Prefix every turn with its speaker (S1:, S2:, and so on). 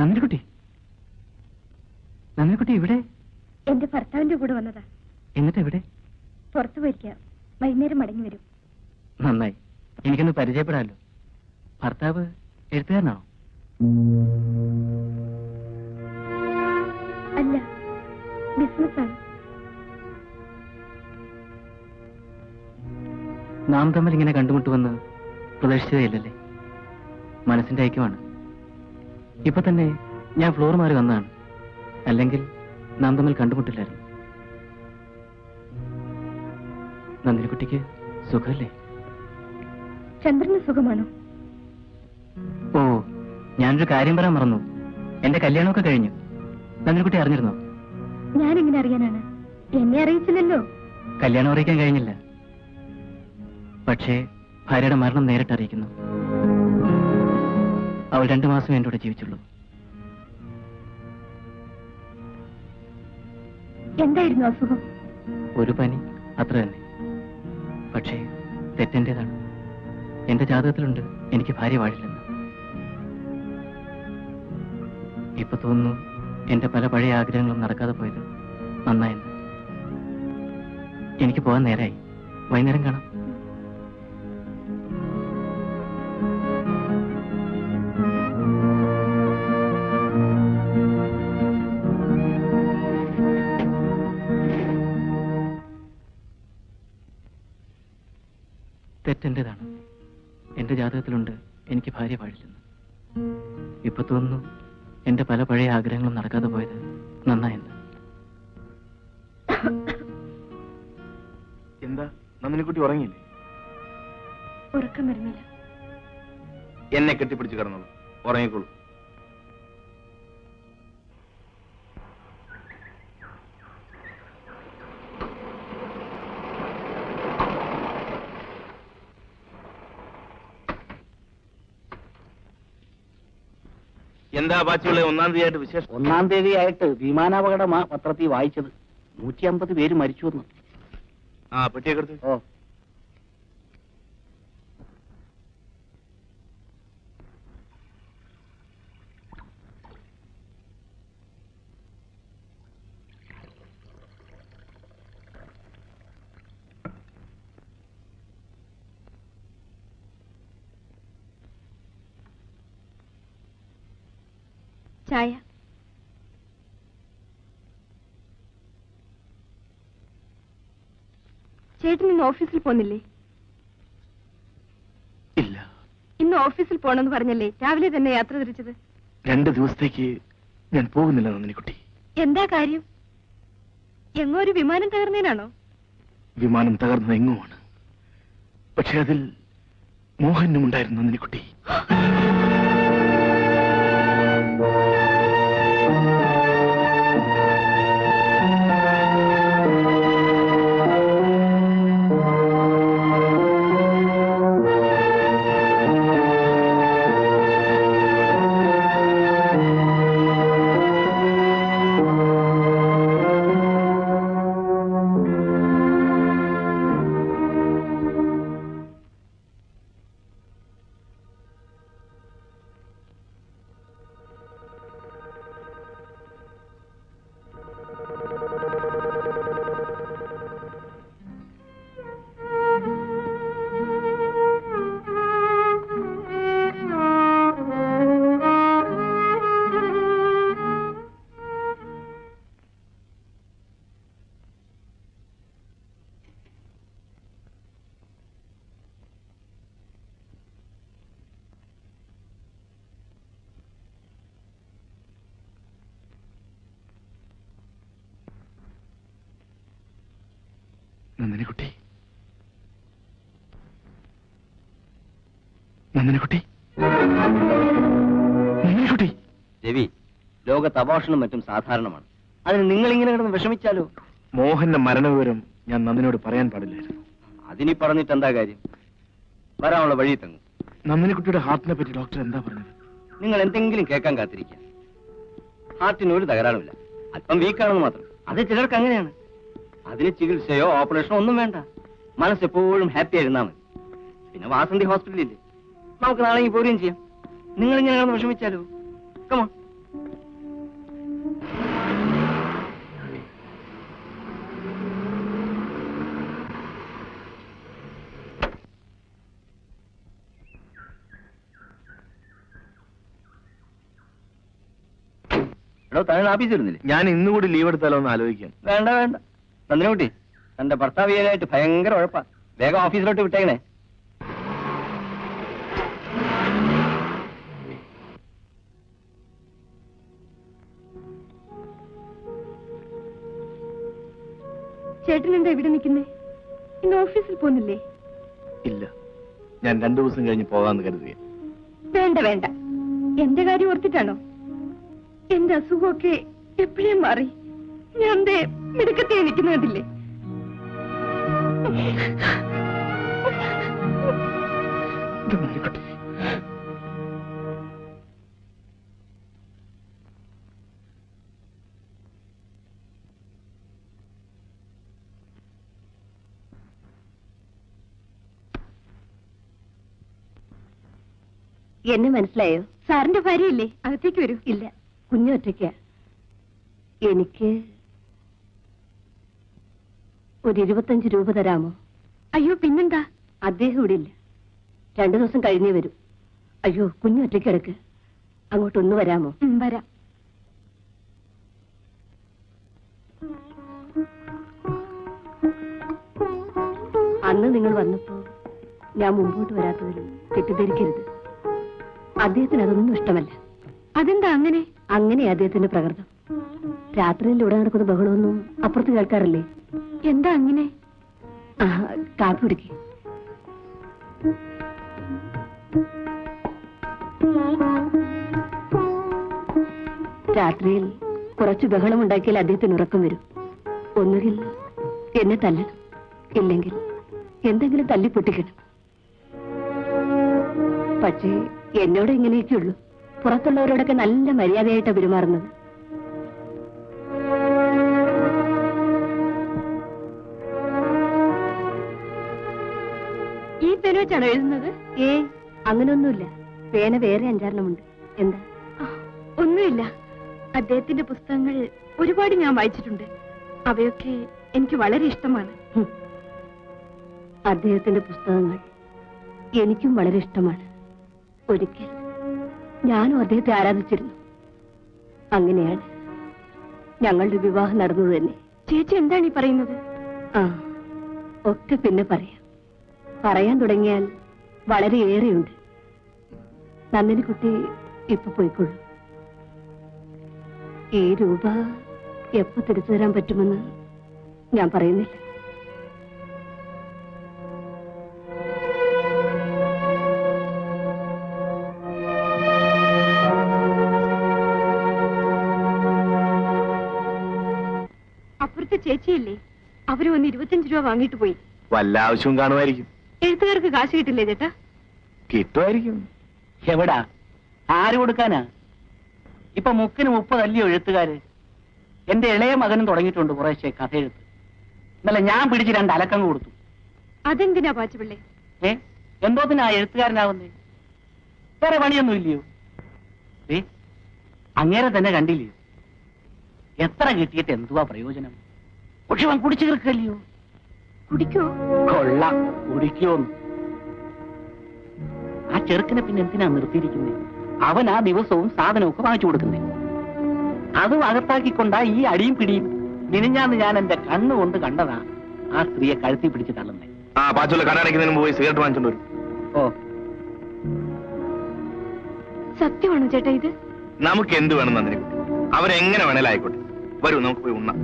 S1: നന്ദിനിക്കുട്ടി, നന്ദിനിക്കുട്ടി ഇവിടെ?
S2: എന്റെ ഭർത്താവിന്റെ കൂടെ വന്നതാ.
S1: എന്നിട്ട് എവിടെ?
S2: പുറത്തു പോയിരിക്കാം, വൈകുന്നേരം മടങ്ങി വരും.
S1: നന്നായി, എനിക്കൊന്ന് പരിചയപ്പെടാമല്ലോ. ഭർത്താവ് എഴുത്തുകാരനാണോ?
S2: അല്ല, ബിസിനസ്സാണ്.
S1: നാം തമ്മിൽ ഇങ്ങനെ കണ്ടുമുട്ടുമെന്ന് പ്രതീക്ഷിച്ചതേയില്ലല്ലേ? മനസ്സിന്റെ ഐക്യമാണ്. ഇപ്പൊ തന്നെ ഞാൻ ഫ്ലോർ മാറി വന്നതാണ്. അല്ലെങ്കിൽ നാം തമ്മിൽ കണ്ടുമുട്ടില്ലായിരുന്നു. നന്ദിനിക്കുട്ടിക്ക് സുഖമല്ലേ?
S2: ചന്ദ്രന് സുഖമാണോ?
S1: ഓ, ഞാനൊരു കാര്യം പറയാൻ മറന്നു. എന്റെ കല്യാണമൊക്കെ കഴിഞ്ഞു. നന്ദിനിക്കുട്ടി അറിഞ്ഞിരുന്നോ?
S2: ഞാനെങ്ങനെ അറിയാനാണ്? എന്നെ അറിയിച്ചില്ലല്ലോ.
S1: കല്യാണം അറിയിക്കാൻ കഴിഞ്ഞില്ല, പക്ഷേ ഭാര്യയുടെ മരണം നേരിട്ട് അറിയിക്കുന്നു. അവൾ 2 മാസം എന്റെ കൂടെ ജീവിച്ചുള്ളൂ.
S2: എന്തായിരുന്നു അസുഖം?
S1: ഒരു പനി, അത്ര തന്നെ. പക്ഷേ തെറ്റെന്റേതാണ്. എന്റെ ജാതകത്തിലുണ്ട് എനിക്ക് ഭാര്യ വാഴില്ലെന്ന്. ഇപ്പൊ തോന്നുന്നു എന്റെ പല പഴയ ആഗ്രഹങ്ങളും നടക്കാതെ പോയത് നന്നായെന്ന്. എനിക്ക് പോകാൻ നേരായി. വൈകുന്നേരം കാണാം. തെറ്റെന്റേതാണ്. എന്റെ ജാതകത്തിലുണ്ട് എനിക്ക് ഭാര്യ പാടില്ലെന്ന്. ഇപ്പൊ തോന്നുന്നു എന്റെ പല പഴയ ആഗ്രഹങ്ങളും നടക്കാതെ പോയത് നന്നായെന്ന്.
S3: എന്താ നന്ദിനിക്കുട്ടി ഉറങ്ങിയില്ലേ?
S2: ഉറക്കം വരുന്നില്ല.
S3: എന്നെ കെട്ടിപ്പിടിച്ച് കിടന്നോളൂ, ഉറങ്ങിക്കോളൂ. എന്താ ബാച്ചിയുള്ള 1-ാം തീയതിയായിട്ട് വിശേഷം?
S4: 1-ാം തീയതിയായിട്ട് വിമാനാപകടമാ പത്രത്തിൽ വായിച്ചത്. 150 പേര് മരിച്ചു വന്നു.
S3: ആ, പെട്ടിയൊക്കെ എടുത്ത്.
S4: ഓ,
S2: ചായ. ചേട്ടൻ ഇന്ന് ഓഫീസിൽ പോന്നില്ലേ?
S3: ഇല്ല.
S2: ഇന്ന് ഓഫീസിൽ പോണെന്ന് പറഞ്ഞല്ലേ രാവിലെ തന്നെ യാത്ര തിരിച്ചത്?
S3: 2 ദിവസത്തേക്ക് ഞാൻ പോകുന്നില്ല നന്ദിനിക്കുട്ടി.
S2: എന്താ കാര്യം? എങ്ങോ ഒരു വിമാനം തകർന്നതിനാണോ?
S3: വിമാനം തകർന്നത് എങ്ങുമാണ്. പക്ഷെ അതിൽ മോഹനും ഉണ്ടായിരുന്നു നന്ദിനിക്കുട്ടി. നന്ദിനിക്കുട്ടി, നന്ദിനിക്കുട്ടി, നന്ദിനിക്കുട്ടി.
S4: രവി, ലോകത്ത് അബോർഷനും മറ്റും സാധാരണമാണ്. അതിന് നിങ്ങൾ ഇങ്ങനെ കിടന്ന് വിഷമിച്ചാലോ?
S3: മോഹന്റെ മരണവിവരം ഞാൻ നന്ദിനോട് പറയാൻ പാടില്ലായിരുന്നു.
S4: അതിനി പറഞ്ഞിട്ട് എന്താ കാര്യം? വരാനുള്ള വഴി തങ്ങും.
S3: നന്ദിനിക്കുട്ടിയുടെ ഹാർട്ടിനെ പറ്റി ഡോക്ടർ എന്താ പറഞ്ഞത്?
S4: നിങ്ങൾ എന്തെങ്കിലും കേൾക്കാൻ കാത്തിരിക്കുക. ഹാർട്ടിന് ഒരു തകരാറുമില്ല, അല്പം വീക്കാണെന്ന് മാത്രം. അത് ചിലർക്ക് അങ്ങനെയാണ്. അതിന് ചികിത്സയോ ഓപ്പറേഷനോ ഒന്നും വേണ്ട. മനസ്സെപ്പോഴും ഹാപ്പി ആയിരുന്നാ മതി. പിന്നെ വാസന്തി ഹോസ്പിറ്റലില്ലേ, നമുക്ക് നാളെ പോരുകയും ചെയ്യാം. നിങ്ങൾ ഇങ്ങനെ വിഷമിച്ചാലോ? കമോ. എടോ താൻ ഓഫീസിൽ ഇരുന്നില്ലേ?
S3: ഞാൻ ഇന്നുകൂടി ലീവ് എടുത്താലോ എന്ന് ആലോചിക്കാം.
S4: വേണ്ട വേണ്ട. നന്ദിനിക്കുട്ടി, തന്റെ ഭർത്താവിയായിട്ട് ഭയങ്കര ഉഴപ്പാ. വേഗം ഓഫീസിലോട്ട് വിട്ടേക്കണേ.
S2: ചേട്ടൻ എന്താ ഇവിടെ നിൽക്കുന്നേ? ഇന്ന് ഓഫീസിൽ പോകുന്നില്ലേ?
S3: ഇല്ല, ഞാൻ 2 ദിവസം കഴിഞ്ഞ് പോകാമെന്ന് കരുതുക.
S2: വേണ്ട വേണ്ട, എന്റെ കാര്യം ഓർത്തിട്ടാണോ? എന്റെ അസുഖമൊക്കെ എപ്പോഴേ മാറി. ഞാൻ മിടുക്കത്തെ നിൽക്കുന്നതില്ലേ?
S5: എന്നെ മനസ്സിലായോ?
S2: സാറിന്റെ ഭാര്യയല്ലേ? അകത്തേക്ക് വരൂ.
S5: ഇല്ല, കുഞ്ഞൊറ്റയ്ക്ക. എനിക്ക് ഒരു 25 രൂപ തരാമോ?
S2: അയ്യോ പിന്നെന്താ?
S5: അദ്ദേഹം ഇവിടെ ഇല്ല, 2 ദിവസം കഴിഞ്ഞേ വരും. അയ്യോ, കുഞ്ഞൊറ്റയ്ക്ക് കിടക്ക്. അങ്ങോട്ടൊന്ന് വരാമോ?
S2: വരാം.
S5: അന്ന് നിങ്ങൾ വന്നപ്പോ ഞാൻ മുമ്പോട്ട് വരാത്തതിൽ തെറ്റിദ്ധരിക്കരുത്. അദ്ദേഹത്തിന് അതൊന്നും ഇഷ്ടമല്ല.
S2: അതെന്താ അങ്ങനെ?
S5: അങ്ങനെ അദ്ദേഹത്തിന്റെ പ്രകൃതം. രാത്രിയിൽ ഇവിടെ നടക്കുന്ന ബഹളമൊന്നും അപ്പുറത്ത് കേൾക്കാറില്ലേ?
S2: എന്താ അങ്ങനെ?
S5: കാപ്പി കുടിക്ക്. രാത്രിയിൽ കുറച്ച് ബഹളമുണ്ടാക്കിയാൽ അദ്ദേഹത്തിന് ഉറക്കം വരും. ഒന്നുകിൽ എന്നെ തല്ലണം, ഇല്ലെങ്കിൽ എന്തെങ്കിലും തല്ലിപ്പൊട്ടിക്കണം. പക്ഷേ എന്നോട് ഇങ്ങനെയൊക്കെയുള്ളൂ. പുറത്തുള്ളവരോടൊക്കെ നല്ല മര്യാദയായിട്ടാണ് പെരുമാറുന്നത്.
S2: ഈ പേന വെച്ചാണോ എഴുതുന്നത്?
S5: അങ്ങനെയൊന്നുമില്ല, പേന വേറെ 5-6 എന്താ?
S2: ഒന്നുമില്ല. അദ്ദേഹത്തിന്റെ പുസ്തകങ്ങൾ ഒരുപാട് ഞാൻ വായിച്ചിട്ടുണ്ട്. അവയൊക്കെ എനിക്ക് വളരെ ഇഷ്ടമാണ്.
S5: അദ്ദേഹത്തിന്റെ പുസ്തകങ്ങൾ എനിക്കും വളരെ ഇഷ്ടമാണ്. ഒരിക്കൽ ഞാനും അദ്ദേഹത്തെ ആരാധിച്ചിരുന്നു. അങ്ങനെയാണ് ഞങ്ങളുടെ വിവാഹം നടന്നത് തന്നെ.
S2: ചേച്ചി എന്താണ് ഈ പറയുന്നത്?
S5: ഒക്കെ പിന്നെ പറയാൻ തുടങ്ങിയാൽ വളരെയേറെയുണ്ട്. നന്ദിനിക്കുട്ടി ഇപ്പൊ പോയിക്കൊള്ളു. ഈ രൂപ എപ്പോ തിരിച്ചു തരാൻ പറ്റുമെന്ന് ഞാൻ പറയുന്നില്ല.
S2: അപ്പുറത്തെ ചേച്ചിയില്ലേ, അവര് വന്ന് 25 രൂപ വാങ്ങിട്ട് പോയി.
S3: വല്ല ആവശ്യവും കാണുമായിരിക്കും.
S2: എഴുത്തുകാർക്ക് കാശ് കിട്ടില്ലേ ചേട്ടാ?
S3: കിട്ടുമായിരിക്കും.
S1: എവിടാ? ആര് കൊടുക്കാനാ? ഇപ്പൊ 30 അല്ലയോ എഴുത്തുകാര്. എന്റെ ഇളയ മകനും തുടങ്ങിയിട്ടുണ്ട് കുറേശ്ശെ കഥ എഴുത്ത്. ഇന്നലെ ഞാൻ പിടിച്ച് 2 അലക്കങ്ങ് കൊടുത്തു.
S2: അതെന്തിനാ പാച്ചുപിള്ളേ?
S1: എന്തോത്തിനാ എഴുത്തുകാരനാവുന്നേ? വേറെ പണിയൊന്നും ഇല്ലയോ? അങ്ങേരെ തന്നെ കണ്ടില്ലയോ? എത്ര കിട്ടിയിട്ട് എന്തുവാ പ്രയോജനം? പക്ഷെ അവൻ കുടിച്ചു തീർക്കല്ലയോ?
S2: കുടിക്കോ?
S1: കൊള്ളാം, കുടിക്കോന്ന്. ആ ചെറുക്കിനെ പിന്നെ എന്തിനാ നിർത്തിയിരിക്കുന്നേ? അവൻ ആ ദിവസവും സാധനമൊക്കെ വാങ്ങിച്ചു കൊടുക്കുന്നേ. അതും അകത്താക്കിക്കൊണ്ടാ ഈ അടിയും പിടിയും. മിനിഞ്ഞാന്ന് ഞാൻ എന്റെ കണ്ണുകൊണ്ട് കണ്ടതാ ആ സ്ത്രീയെ കഴുത്തി പിടിച്ച് തള്ളുന്നേ.
S3: പാച്ചുള്ള കടയടയ്ക്കുന്നതിന് പോയി സിഗരറ്റ് വാങ്ങിച്ചോണ്ട് വരും.
S1: ഓ,
S2: സത്യമാണോ ചേട്ടാ ഇത്?
S3: നമുക്ക് എന്ത് വേണം നന്ദിനിക്കുട്ടി? അവരെങ്ങനെ വേണേലും ആയിക്കോട്ടെ. വരൂ, നമുക്ക് പോയി ഉണ്ണാം.